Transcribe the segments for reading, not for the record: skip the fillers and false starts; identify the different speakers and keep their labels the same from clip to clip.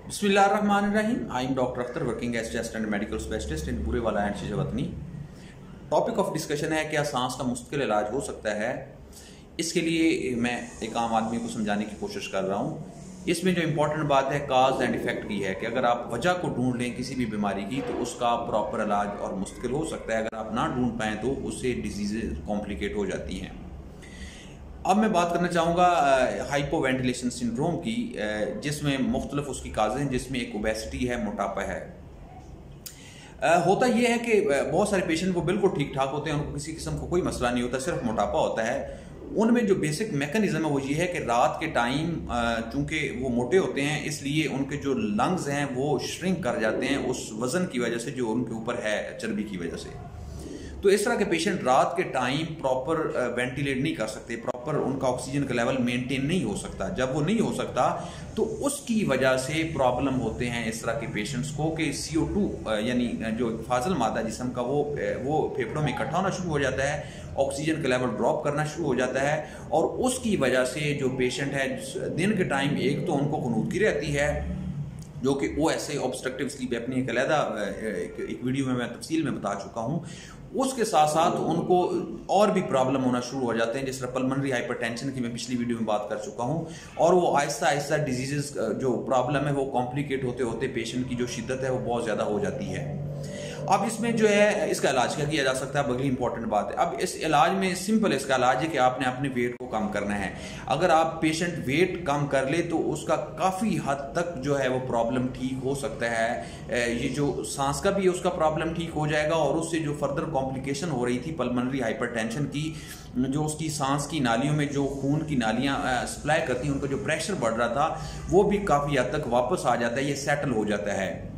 Speaker 1: बिस्मिल्लाहिर्रहमानिर्रहीम। I am doctor Akhtar working as chest and medical specialist in Burewala and Chichawatni. Topic of discussion है क्या सांस का मुस्तकिल इलाज हो सकता है। इसके लिए मैं एक आम आदमी को समझाने की कोशिश कर रहा हूँ। इसमें जो इम्पोर्टेंट बात है काज एंड इफेक्ट की है कि अगर आप वजह को ढूंढ लें किसी भी बीमारी की तो उसका प्रॉपर इलाज और मुश्किल हो सकता है। अगर आप ना ढूंढ पाएँ तो उससे डिजीज़ कॉम्प्लिकेट हो जाती हैं। अब मैं बात करना चाहूँगा हाइपोवेंटिलेशन सिंड्रोम की, जिसमें मुख्तलिफ उसकी काजें हैं, जिसमें एक ओबेसिटी है, मोटापा है। होता यह है कि बहुत सारे पेशेंट वो बिल्कुल ठीक ठाक होते हैं, उनको किसी किस्म का कोई मसला नहीं होता, सिर्फ मोटापा होता है। उनमें जो बेसिक मैकेनिज्म है वो ये है कि रात के टाइम चूंकि वो मोटे होते हैं इसलिए उनके जो लंग्स हैं वो श्रिंक कर जाते हैं उस वज़न की वजह से जो उनके ऊपर है चर्बी की वजह से। तो इस तरह के पेशेंट रात के टाइम प्रॉपर वेंटिलेट नहीं कर सकते, प्रॉपर उनका ऑक्सीजन का लेवल मेंटेन नहीं हो सकता। जब वो नहीं हो सकता तो उसकी वजह से प्रॉब्लम होते हैं इस तरह के पेशेंट्स को कि CO2 यानी जो फाजल मादा जिस्म का वो फेफड़ों में इकट्ठा होना शुरू हो जाता है, ऑक्सीजन का लेवल ड्रॉप करना शुरू हो जाता है और उसकी वजह से जो पेशेंट है दिन के टाइम एक तो उनको खुनूदगी रहती है जो कि OSA ऑब्स्ट्रक्टिव स्लीप एपनिया एक अलहदा एक वीडियो में मैं तफसील में बता चुका हूँ। उसके साथ साथ उनको और भी प्रॉब्लम होना शुरू हो जाते हैं, जिस तरह पल्मोनरी हाइपरटेंशन की मैं पिछली वीडियो में बात कर चुका हूँ। और वो आहिस्ता आहिस्ता डिजीज़ जो प्रॉब्लम है वो कॉम्प्लिकेट होते होते पेशेंट की जो शिद्दत है वो बहुत ज़्यादा हो जाती है। अब इसमें जो है इसका इलाज क्या किया जा सकता है, अगली इंपॉर्टेंट बात है। अब इस इलाज में सिंपल इसका इलाज है कि आपने अपने वेट को कम करना है। अगर आप पेशेंट वेट कम कर ले तो उसका काफ़ी हद तक जो है वो प्रॉब्लम ठीक हो सकता है। ये जो सांस का भी है उसका प्रॉब्लम ठीक हो जाएगा और उससे जो फर्दर कॉम्प्लिकेशन हो रही थी पल्मोनरी हाइपरटेंशन की, जो उसकी सांस की नालियों में जो खून की नालियाँ सप्लाई करती हैं उनका जो प्रेशर बढ़ रहा था वो भी काफ़ी हद तक वापस आ जाता है, ये सेटल हो जाता है।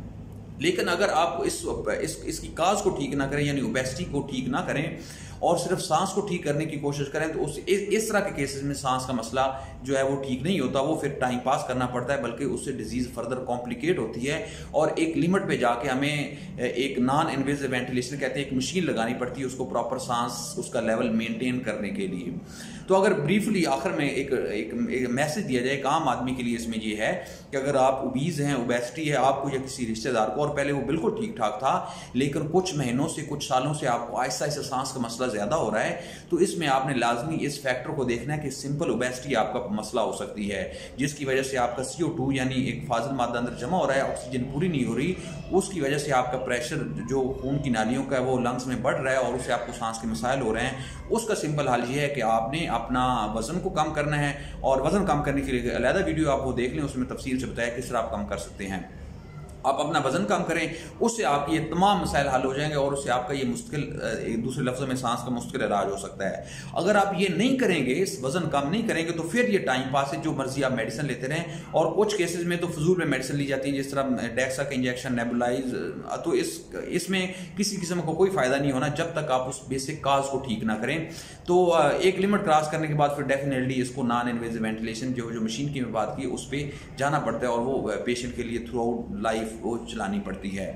Speaker 1: लेकिन अगर आप इसकी काज को ठीक ना करें यानी ओबेसिटी को ठीक ना करें और सिर्फ सांस को ठीक करने की कोशिश करें तो इस तरह के केसेस में सांस का मसला जो है वो ठीक नहीं होता, वो फिर टाइम पास करना पड़ता है, बल्कि उससे डिजीज़ फर्दर कॉम्प्लिकेट होती है और एक लिमिट पे जाके हमें एक नॉन इन्वेजिव वेंटिलेशन कहते हैं एक मशीन लगानी पड़ती है उसको प्रॉपर सांस उसका लेवल मेंटेन करने के लिए। तो अगर ब्रीफली आखिर में एक मैसेज दिया जाए एक आम आदमी के लिए इसमें ये है कि अगर आप ओबीज हैं, ओबेसिटी है आपको या किसी रिश्तेदार को, और पहले वो बिल्कुल ठीक ठाक था लेकिन कुछ महीनों से कुछ सालों से आपको आहिस्ता आहिस्ता सांस का मसला ज़्यादा हो रहा है, तो इसमें आपने लाजमी इस फैक्टर को देखना है कि सिंपल ओबेसिटी आपका मसला हो सकती है जिसकी वजह से आपका CO2 यानी एक फाजल मादा अंदर जमा हो रहा है, ऑक्सीजन पूरी नहीं हो रही, उसकी वजह से आपका प्रेशर जो खून की नालियों का है वो लंग्स में बढ़ रहा है और उससे आपको सांस के मसाइल हो रहे हैं। उसका सिंपल हल ये है कि आपने अपना वजन को कम करना है और वजन कम करने के लिए अलहदा वीडियो आप वो देख लें, उसमें तफसील से बताया किस तरह आप कम कर सकते हैं। आप अपना वजन कम करें, उससे आपके ये तमाम मसाइल हल हो जाएंगे और उससे आपका ये मुश्किल एक दूसरे लफ्ज़ों में सांस का मुश्किल इलाज हो सकता है। अगर आप ये नहीं करेंगे, इस वजन कम नहीं करेंगे तो फिर ये टाइम पास है, जो मर्जी आप मेडिसिन लेते रहें और कुछ केसेस में तो फजूल में मेडिसिन ली जाती है जिस तरह डेक्सा का इंजेक्शन, नेबुलाइज, तो इसमें किसी किस्म का कोई फ़ायदा नहीं होना जब तक आप उस बेसिक काज को ठीक ना करें। तो एक लिमिट क्रॉस करने के बाद फिर डेफिनेटली इसको नॉन इन्वेजिव वेंटिलेशन जो मशीन की मैं बात की उस पर जाना पड़ता है और वो पेशेंट के लिए थ्रू आउट लाइफ वो चलानी पड़ती है।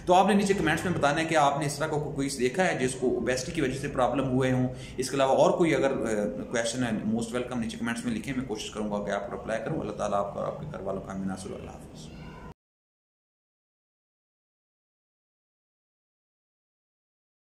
Speaker 1: तो आपने नीचे कमेंट्स में बताना है कि आपने इस तरह का कोई देखा है जिसको ओबेसिटी की वजह से प्रॉब्लम हुए हों। इसके अलावा और कोई अगर क्वेश्चन है मोस्ट वेलकम नीचे कमेंट्स में लिखें, मैं कोशिश करूंगा कि आपको रिप्लाई करूं। अल्लाह ताला आपका और आपके घर वालों का आमीन। अल्लाह हाफ़िज़।